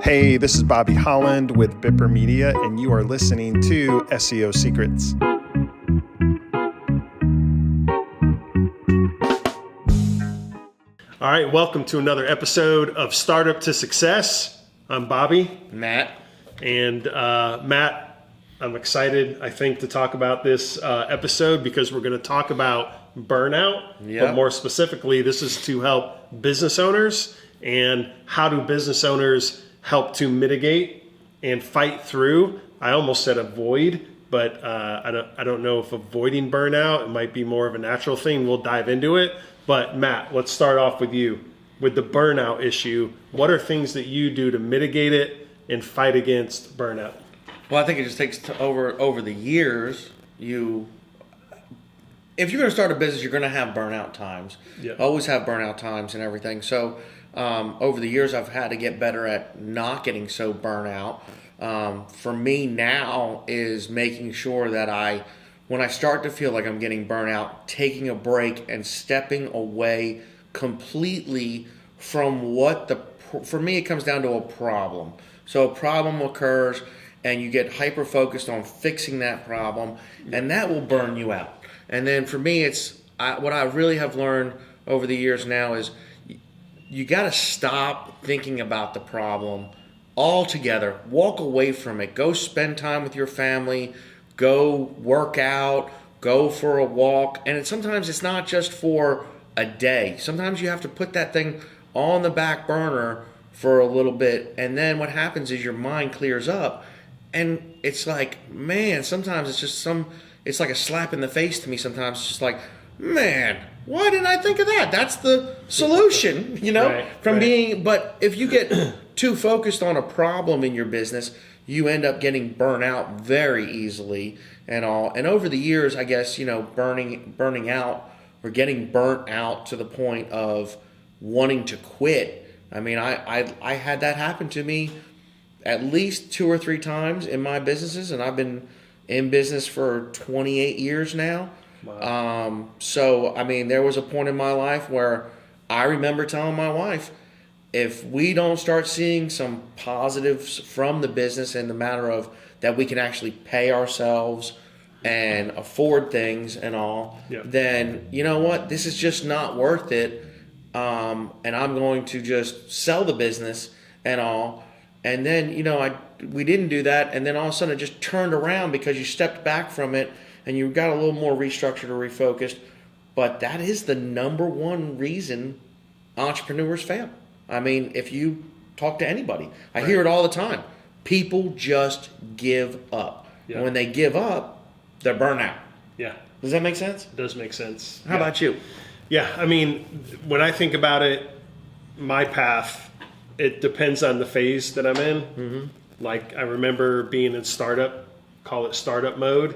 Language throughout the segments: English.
Hey, this is Bobby Holland with Bipper Media, and you are listening to SEO Secrets. All right, welcome to another episode of Startup to Success. I'm Bobby. Matt. And Matt, I'm excited, I think, to talk about this episode because we're going to talk about burnout. Yep. But more specifically, this is to help business owners and how do business owners help to mitigate and fight through. I almost said avoid, but I don't know if avoiding burnout, it might be more of a natural thing. We'll dive into it. But Matt, let's start off with you. With the burnout issue, what are things that you do to mitigate it and fight against burnout? Well, I think it just takes over the years. If you're going to start a business, you're going to have burnout times. Yeah. Always have burnout times and everything. So over the years, I've had to get better at not getting so burnout. For me now is making sure that when I start to feel like I'm getting burnout, taking a break and stepping away completely from for me, it comes down to a problem. So a problem occurs and you get hyper focused on fixing that problem, and that will burn you out. And then for me, what I really have learned over the years now is you got to stop thinking about the problem altogether. Walk away from it. Go spend time with your family. Go work out. Go for a walk. And sometimes it's not just for a day. Sometimes you have to put that thing on the back burner for a little bit. And then what happens is your mind clears up. And it's like, man, sometimes it's like a slap in the face to me sometimes. It's just like, man, why didn't I think of that? That's the solution, But if you get too focused on a problem in your business, you end up getting burnt out very easily and all. And over the years, I guess, burning out or getting burnt out to the point of wanting to quit. I mean, I had that happen to me at least 2 or 3 times in my businesses, and I've been in business for 28 years now. Wow. So, I mean, there was a point in my life where I remember telling my wife, if we don't start seeing some positives from the business in the matter of that we can actually pay ourselves and afford things and all, then you know what? This is just not worth it. And I'm going to just sell the business and all. And then, we didn't do that. And then all of a sudden it just turned around because you stepped back from it and you got a little more restructured or refocused. But that is the number one reason entrepreneurs fail. I mean, if you talk to anybody, I hear it all the time. People just give up. Yeah. And when they give up, they're burnt out. Yeah. Does that make sense? It does make sense. How about you? Yeah, I mean, when I think about it, my path, it depends on the phase that I'm in. Mm-hmm. Like, I remember being in call it startup mode.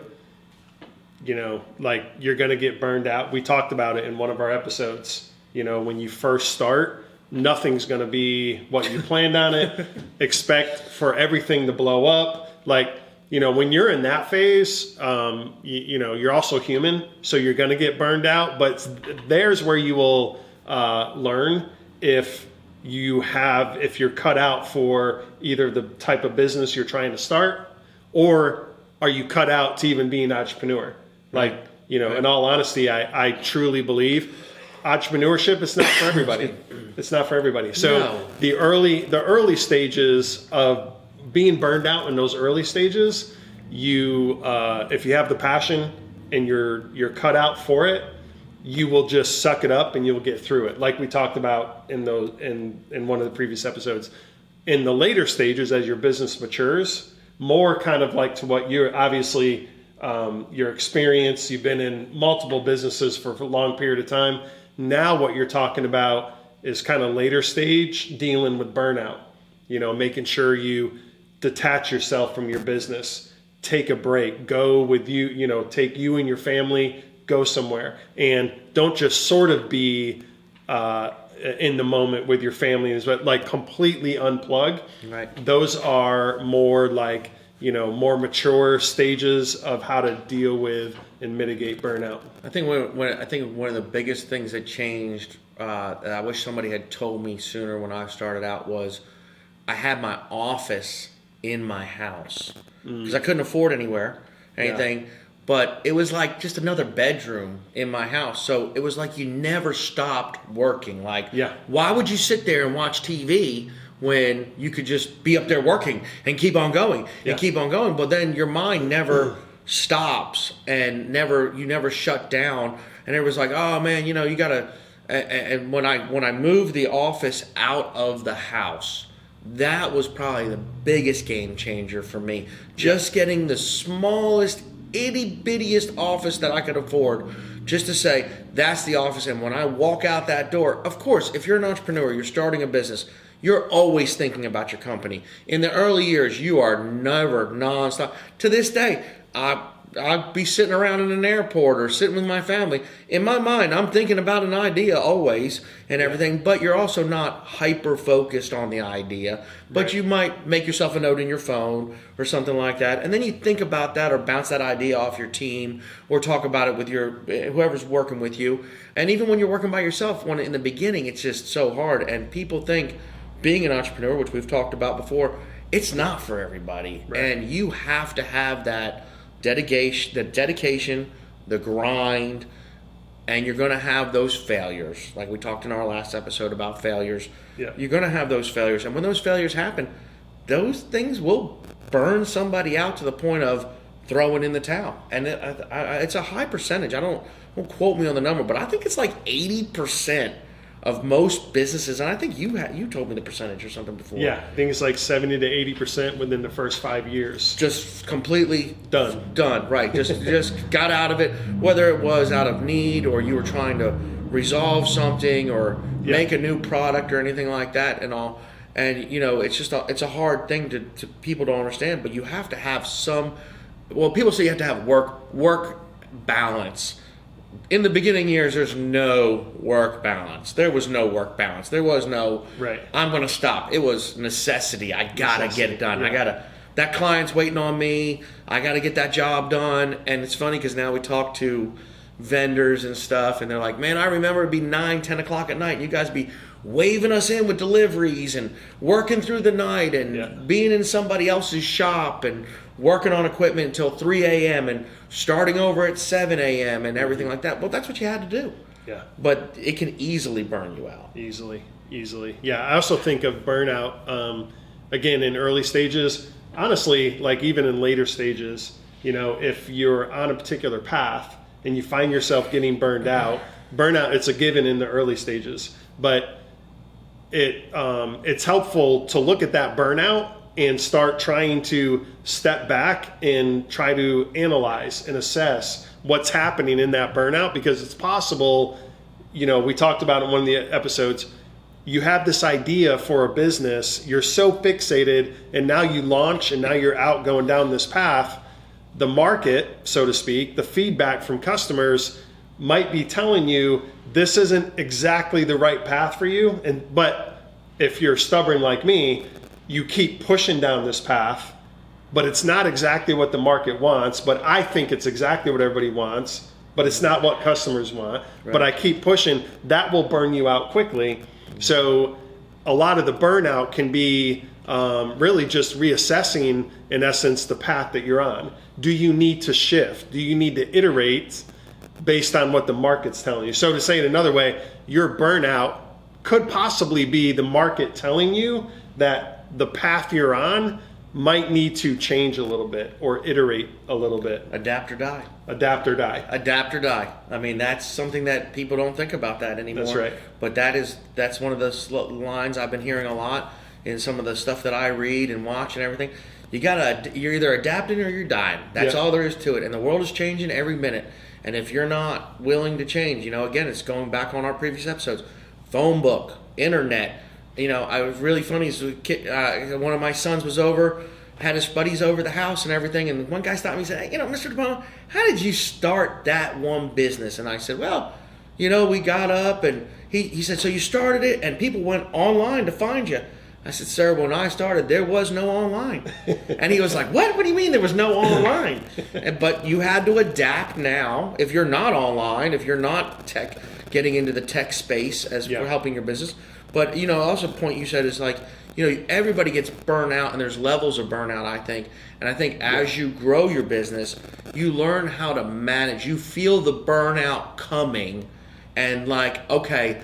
Like, you're going to get burned out. We talked about it in one of our episodes. When you first start, nothing's going to be what you planned on it. Expect for everything to blow up. Like, when you're in that phase, you're also human, so you're going to get burned out. But there's where you will learn if you're cut out for either the type of business you're trying to start, or are you cut out to even be an entrepreneur? Like, in all honesty, I truly believe entrepreneurship is not for everybody. It's not for everybody. So the early stages of being burned out in those early stages, if you have the passion and you're cut out for it, you will just suck it up and you'll get through it. Like we talked about in one of the previous episodes. In the later stages, as your business matures, more kind of like to what you're obviously your experience. You've been in multiple businesses for a long period of time. Now what you're talking about is kind of later stage dealing with burnout. Making sure you detach yourself from your business, take a break, go with you, take you and your family, go somewhere, and don't just sort of be in the moment with your family, but like completely unplug. Right. Those are more like, more mature stages of how to deal with and mitigate burnout. I think one of the biggest things that changed that I wish somebody had told me sooner when I started out was I had my office in my house because I couldn't afford anything. Yeah. But it was like just another bedroom in my house. So it was like you never stopped working. Like, why would you sit there and watch TV when you could just be up there working and keep on going and keep on going? But then your mind never stops and you never shut down. And it was like, oh man, you gotta. And when I moved the office out of the house, that was probably the biggest game changer for me. Just getting the smallest, itty bittiest office that I could afford, just to say that's the office. And when I walk out that door, of course, if you're an entrepreneur, you're starting a business, you're always thinking about your company. In the early years, you are never nonstop. To this day, I'd be sitting around in an airport or sitting with my family. In my mind, I'm thinking about an idea always and everything, but you're also not hyper-focused on the idea. But you might make yourself a note in your phone or something like that, and then you think about that or bounce that idea off your team or talk about it with whoever's working with you. And even when you're working by yourself, in the beginning, it's just so hard. And people think being an entrepreneur, which we've talked about before, it's not for everybody. Right. And you have to have that dedication, the grind, and you're going to have those failures. Like we talked in our last episode about failures. Yeah. You're going to have those failures. And when those failures happen, those things will burn somebody out to the point of throwing in the towel. And it's a high percentage. Don't quote me on the number, but I think it's like 80% of most businesses, and I think you told me the percentage or something before. Yeah, I think it's like 70 to 80% within the first 5 years. Just completely done. Right. Just got out of it, whether it was out of need or you were trying to resolve something or make a new product or anything like that and all. And it's a hard thing to people to understand, but you have to have people say you have to have work balance. In the beginning years, there's no work balance. There was no work balance. There was no, I'm going to stop. It was necessity. I got to get it done. Yeah. That client's waiting on me. I got to get that job done. And it's funny because now we talk to vendors and stuff, and they're like, man, I remember it'd be 9, 10 o'clock at night, and you guys be waving us in with deliveries and working through the night and being in somebody else's shop and working on equipment until 3 a.m. and starting over at 7 a.m. and everything like that. Well, that's what you had to do. Yeah. But it can easily burn you out. Easily. Yeah, I also think of burnout, again, in early stages. Honestly, like even in later stages, if you're on a particular path and you find yourself getting burnout, it's a given in the early stages. But it's helpful to look at that burnout and start trying to step back and try to analyze and assess what's happening in that burnout, because it's possible, we talked about in one of the episodes, you have this idea for a business, you're so fixated, and now you launch and now you're out going down this path. The market, so to speak, the feedback from customers might be telling you this isn't exactly the right path for you. But if you're stubborn like me, you keep pushing down this path, but it's not exactly what the market wants, but I think it's exactly what everybody wants, but it's not what customers want. Right. But I keep pushing. That will burn you out quickly. So a lot of the burnout can be really just reassessing, in essence, the path that you're on. Do you need to shift? Do you need to iterate based on what the market's telling you? So to say it another way, your burnout could possibly be the market telling you that the path you're on might need to change a little bit or iterate a little bit. Adapt or die. Adapt or die. Adapt or die. I mean, that's something that people don't think about that anymore. That's right. But that's one of the lines I've been hearing a lot in some of the stuff that I read and watch and everything. You're either adapting or you're dying. That's all there is to it. And the world is changing every minute. And if you're not willing to change, again, it's going back on our previous episodes. Phone book, internet. I was really funny. One of my sons was over, had his buddies over the house and everything, and one guy stopped me and said, hey, Mr. Dipalma, how did you start that one business? And I said, well, we got up, and he said, so you started it, and people went online to find you. I said, sir, when I started, there was no online. And he was like, what? What do you mean there was no online? But you had to adapt now. If you're not online, if you're not getting into the tech space as for helping your business. But, also a point you said is like, everybody gets burnt out, and there's levels of burnout, I think. And I think as you grow your business, you learn how to manage. You feel the burnout coming, and like, okay,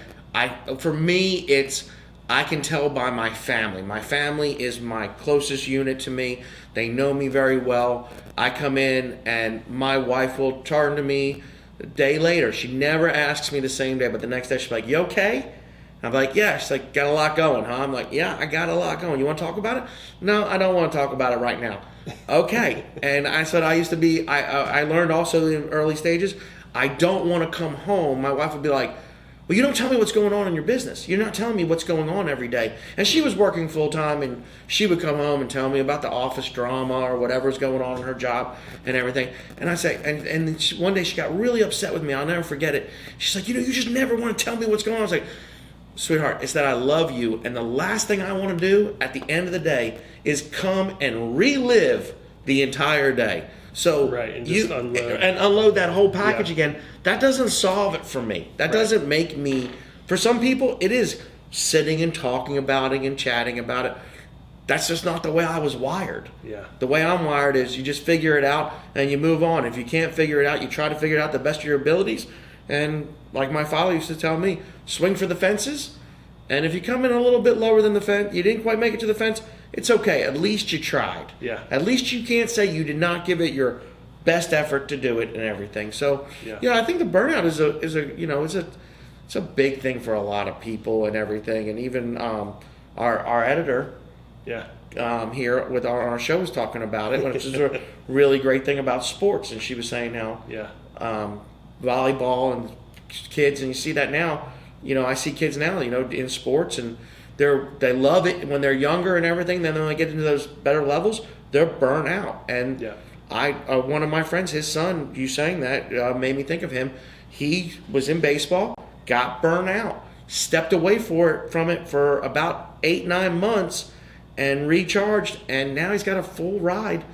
for me, it's, I can tell by my family. My family is my closest unit to me. They know me very well. I come in and my wife will turn to me a day later. She never asks me the same day, but the next day she's like, "You okay?" I'm like, "Yeah." She's like, "Got a lot going, huh?" I'm like, "Yeah, I got a lot going. You want to talk about it?" "No, I don't want to talk about it right now." "Okay." And I said, I used to be, I learned also in early stages, I don't want to come home. My wife would be like, "Well, you don't tell me what's going on in your business. You're not telling me what's going on every day." And she was working full time, and she would come home and tell me about the office drama or whatever's going on in her job and everything. And I say, and one day she got really upset with me. I'll never forget it. She's like, "You just never want to tell me what's going on." I was like, "Sweetheart, it's that I love you, and the last thing I want to do at the end of the day is come and relive the entire day." So right, and just unload that whole package again. That doesn't solve it for me. That doesn't make me. For some people, it is sitting and talking about it and chatting about it. That's just not the way I was wired. Yeah. The way I'm wired is you just figure it out and you move on. If you can't figure it out, you try to figure it out the best of your abilities. And like my father used to tell me, swing for the fences. And if you come in a little bit lower than the fence, you didn't quite make it to the fence, it's okay. At least you tried. Yeah. At least you can't say you did not give it your best effort to do it and everything. So, I think the burnout is it's a big thing for a lot of people and everything. And even our editor, here with our show was talking about it, which is a really great thing about sports. And she was saying how volleyball and kids, and you see that now. I see kids now, in sports, and they love it when they're younger and everything. Then when they get into those better levels, they're burnt out. And one of my friends, his son, you saying that made me think of him. He was in baseball, got burnt out, stepped away from it for about 8-9 months, and recharged. And now he's got a full ride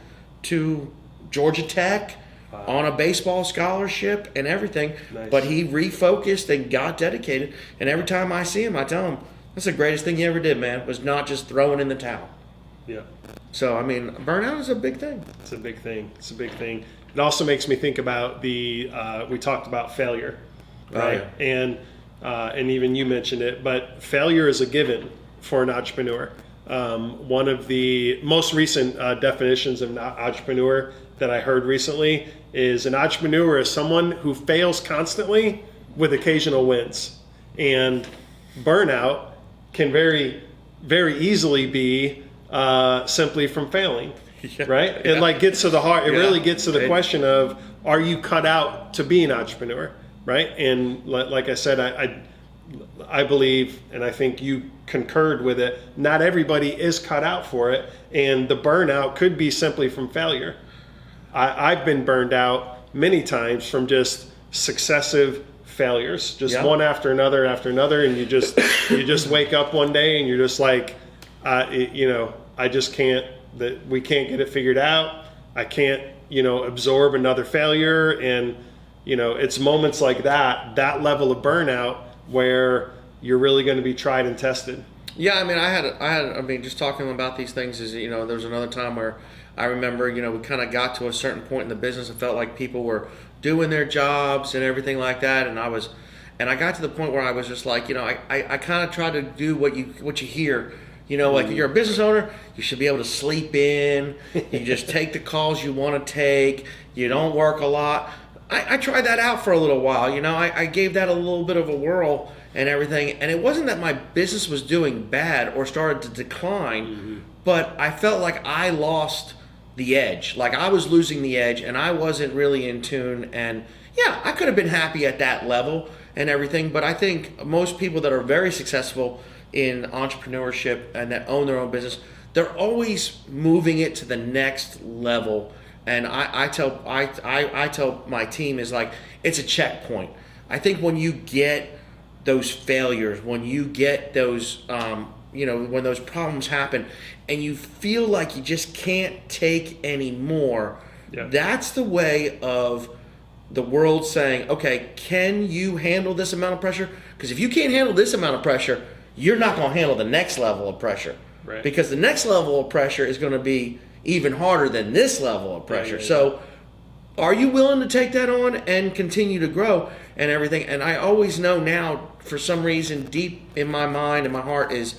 to Georgia Tech. Wow. On a baseball scholarship and everything. Nice. But he refocused and got dedicated. And every time I see him, I tell him, "That's the greatest thing you ever did, man, was not just throwing in the towel." Yeah. So, burnout is a big thing. It's a big thing. It also makes me think about we talked about failure, right? Oh, yeah. And even you mentioned it, but failure is a given for an entrepreneur. One of the most recent definitions of an entrepreneur that I heard recently is an entrepreneur is someone who fails constantly with occasional wins. And burnout can very, very easily be simply from failing, right? Yeah. It gets to the heart. It really gets to the question of, are you cut out to be an entrepreneur, right? And like I said, I believe, and I think you concurred with it, not everybody is cut out for it. And the burnout could be simply from failure. I've been burned out many times from just successive failures, just one after another, and you just wake up one day and you're just like, I just can't. We can't get it figured out. I can't, absorb another failure, and it's moments like that level of burnout where you're really going to be tried and tested. Yeah, I had just talking about these things is, there was another time where I remember, we kind of got to a certain point in the business and felt like people were doing their jobs and everything like that. And I got to the point where I was just like, I kind of try to do what you hear, like if you're a business owner, you should be able to sleep in. You just take the calls you want to take. You don't work a lot. I tried that out for a little while. I gave that a little bit of a whirl and everything. And it wasn't that my business was doing bad or started to decline, but I felt like I lost the edge. Like I was losing the edge and I wasn't really in tune. And I could have been happy at that level and everything. But I think most people that are very successful in entrepreneurship and that own their own business, they're always moving it to the next level. And I tell my team is like, it's a checkpoint. I think when you get those failures, when you get those, when those problems happen and you feel like you just can't take any more, that's the way of the world saying, okay, can you handle this amount of pressure? Because if you can't handle this amount of pressure, you're not going to handle the next level of pressure. Right. Because the next level of pressure is going to be even harder than this level of pressure. Right. So are you willing to take that on and continue to grow and everything? And I always know now, for some reason, deep in my mind and my heart, is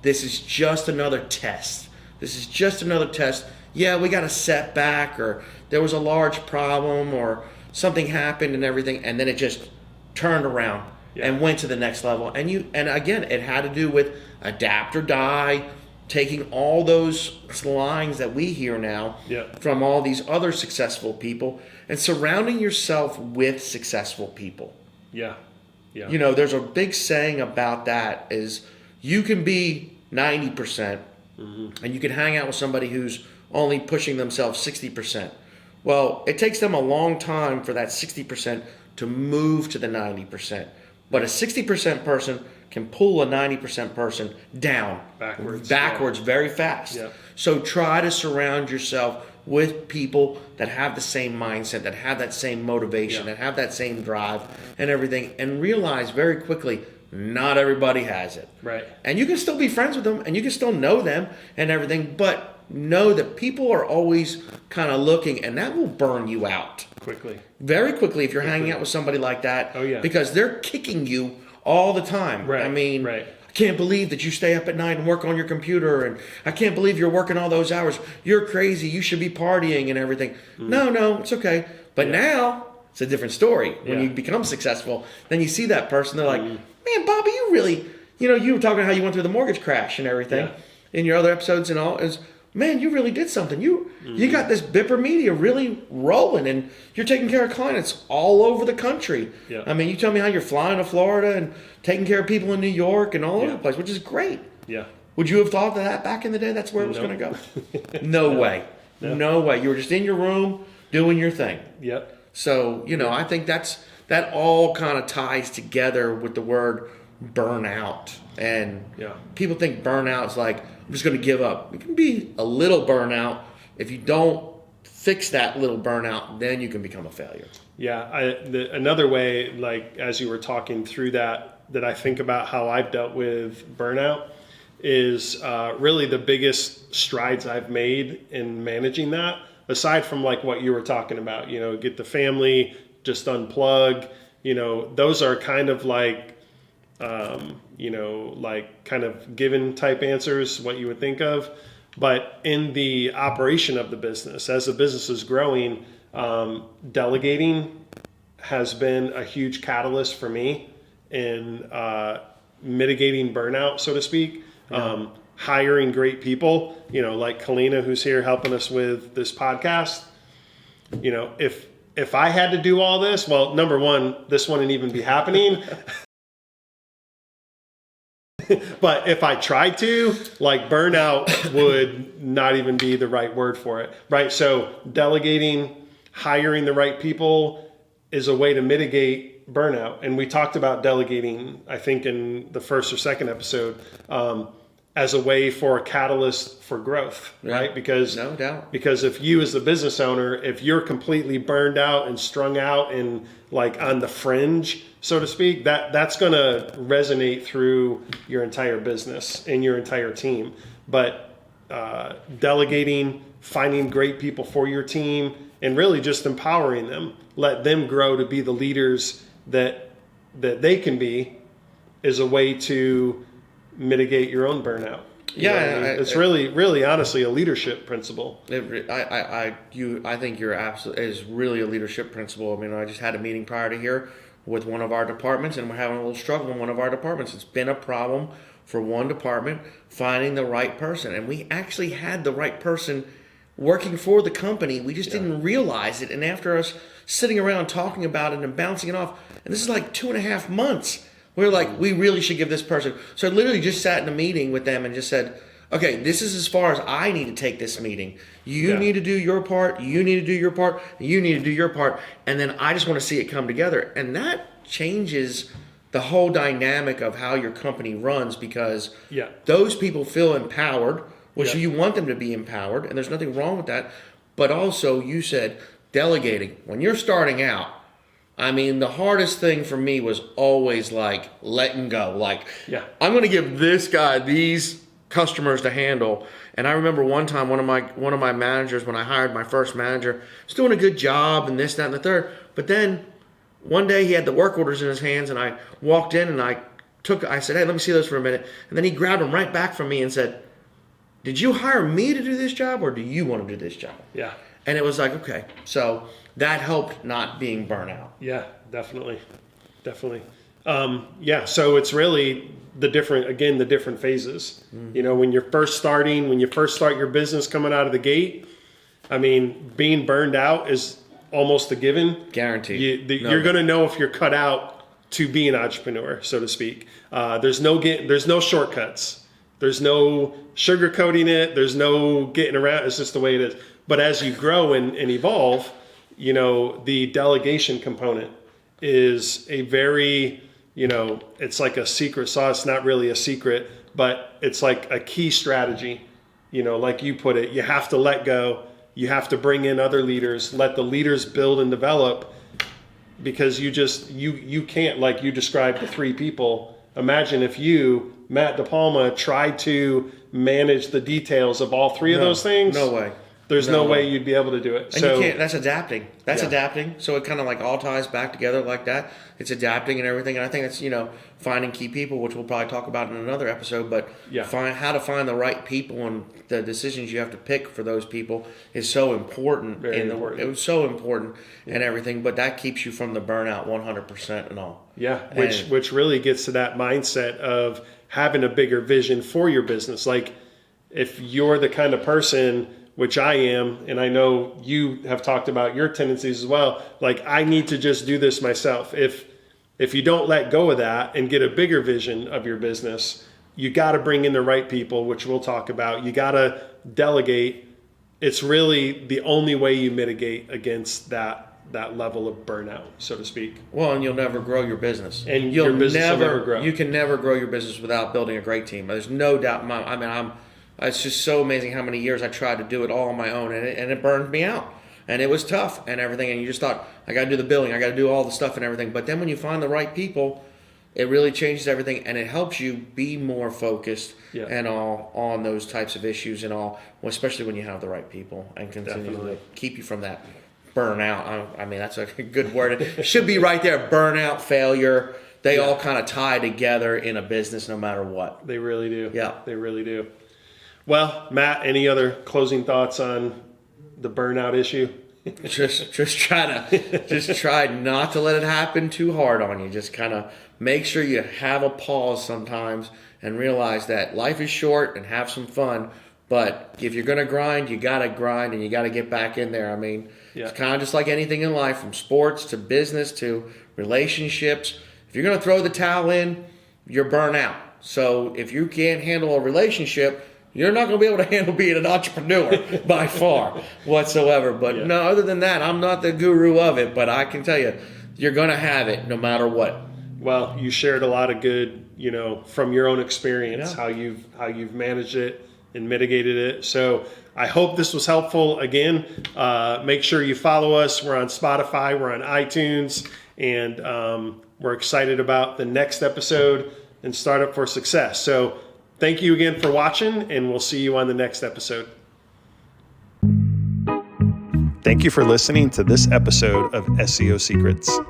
this is just another test. This is just another test. Yeah, we got a setback, or there was a large problem, or something happened and everything, and then it just turned around and went to the next level. And again, it had to do with adapt or die, taking all those lines that we hear now from all these other successful people and surrounding yourself with successful people. Yeah. You know, there's a big saying about that is you can be 90% and you can hang out with somebody who's only pushing themselves 60%. Well, it takes them a long time for that 60% to move to the 90%. But a 60% person can pull a 90% person down backwards very fast. Yeah. So try to surround yourself with people that have the same mindset, that have that same motivation, that have that same drive and everything, and realize very quickly not everybody has it. Right. And you can still be friends with them and you can still know them and everything, but know that people are always kind of looking, and that will burn you out very quickly if you're hanging out with somebody like that. Oh, yeah. Because they're kicking you all the time. Right. I mean, right. I can't believe that you stay up at night and work on your computer, and I can't believe you're working all those hours. You're crazy. You should be partying and everything. No, it's okay. But now it's a different story. When you become successful, then you see that person, they're like, man, Bobby, you really, you know, you were talking how you went through the mortgage crash and everything in your other episodes and all, is, man, you really did something. You got this Bipper media really rolling, and you're taking care of clients all over the country. Yeah. I mean, you tell me how you're flying to Florida and taking care of people in New York and all over the place, which is great. Yeah. Would you have thought of that back in the day? That's where it was going to go? No way. No way. You were just in your room doing your thing. Yep. So, you know, I think that all kind of ties together with the word burnout. And people think burnout is like, I'm just going to give up. It can be a little burnout. If you don't fix that little burnout, then you can become a failure. Yeah. Another way, like as you were talking through that I think about how I've dealt with burnout is really the biggest strides I've made in managing that, aside from like what you were talking about, you know, get the family, just unplug, you know, those are kind of like, you know, like kind of given type answers, what you would think of. But in the operation of the business, as the business is growing, delegating has been a huge catalyst for me in mitigating burnout, so to speak. Hiring great people, you know, like Kalina, who's here helping us with this podcast. You know, if I had to do all this, well, number one, this wouldn't even be happening. But if I tried to, like, burnout would not even be the right word for it, right? So delegating, hiring the right people is a way to mitigate burnout. And we talked about delegating, I think, in the first or second episode, as a way for a catalyst for growth, right? Because no doubt. Because if you as the business owner, if you're completely burned out and strung out and like on the fringe, so to speak, that's going to resonate through your entire business and your entire team. But delegating, finding great people for your team, and really just empowering them, let them grow to be the leaders that they can be, is a way to mitigate your own burnout. It's really honestly a leadership principle. I think you're absolutely, is really a leadership principle. I mean, I just had a meeting prior to here with one of our departments, and we're having a little struggle in one of our departments. It's been a problem for one department finding the right person, and we actually had the right person working for the company. We just didn't realize it, and after us sitting around talking about it and bouncing it off, and this is like 2.5 months, we're like, we really should give this person. So I literally just sat in a meeting with them and just said, okay, this is as far as I need to take this meeting. You need to do your part. You need to do your part. You need to do your part. And then I just want to see it come together. And that changes the whole dynamic of how your company runs, because those people feel empowered, which you want them to be empowered. And there's nothing wrong with that. But also, you said delegating. When you're starting out, I mean, the hardest thing for me was always like letting go. Like, I'm going to give this guy these customers to handle. And I remember one time one of my managers, when I hired my first manager, was doing a good job and this, that, and the third. But then one day he had the work orders in his hands, and I walked in and I said, hey, let me see those for a minute. And then he grabbed them right back from me and said, did you hire me to do this job, or do you want to do this job? Yeah. And it was like, okay. So that helped not being burnout. Yeah, definitely. So it's really the different phases. Mm-hmm. When you're first starting, when you first start your business coming out of the gate, I mean, being burned out is almost a given. Guaranteed. You're going to know if you're cut out to be an entrepreneur, so to speak. There's no shortcuts. There's no sugarcoating it. There's no getting around. It's just the way it is. But as you grow and evolve, the delegation component is a very, it's like a secret sauce, not really a secret, but it's like a key strategy. Like you put it, you have to let go. You have to bring in other leaders, let the leaders build and develop, because you can't, like you described the 3 people. Imagine if you, Matt Dipalma, tried to manage the details of all 3 of those things. No way. There's no way you'd be able to do it. And you can't. That's adapting. Adapting. So it kind of like all ties back together like that. It's adapting and everything. And I think that's, finding key people, which we'll probably talk about in another episode. But find how to find the right people, and the decisions you have to pick for those people is so important. Very important. It was so important and everything. But that keeps you from the burnout 100% and all. Yeah, which really gets to that mindset of having a bigger vision for your business. Like if you're the kind of person, which I am, and I know you have talked about your tendencies as well, like I need to just do this myself. If you don't let go of that and get a bigger vision of your business, you got to bring in the right people, which we'll talk about. You got to delegate. It's really the only way you mitigate against that level of burnout, so to speak. Well, and you'll never grow your business. And your business will never grow. You can never grow your business without building a great team. There's no doubt. It's just so amazing how many years I tried to do it all on my own, and it burned me out. And it was tough and everything, and you just thought, I got to do the billing, I got to do all the stuff and everything. But then when you find the right people, it really changes everything, and it helps you be more focused and all on those types of issues and all, especially when you have the right people and continue to keep you from that burnout. I mean, that's a good word. It should be right there, burnout, failure. They all kind of tie together in a business no matter what. They really do. Yeah. They really do. Well, Matt, any other closing thoughts on the burnout issue? just try not to let it happen too hard on you. Just kind of make sure you have a pause sometimes and realize that life is short, and have some fun. But if you're going to grind, you got to grind, and you got to get back in there. I mean, it's kind of just like anything in life, from sports to business to relationships. If you're going to throw the towel in, you're burnt out. So if you can't handle a relationship, you're not going to be able to handle being an entrepreneur by far whatsoever. But no, other than that, I'm not the guru of it, but I can tell you, you're going to have it no matter what. Well, you shared a lot of good, from your own experience, how you've managed it and mitigated it. So I hope this was helpful. Again, make sure you follow us. We're on Spotify, we're on iTunes, and we're excited about the next episode in Startup for Success. So thank you again for watching, and we'll see you on the next episode. Thank you for listening to this episode of SEO Secrets.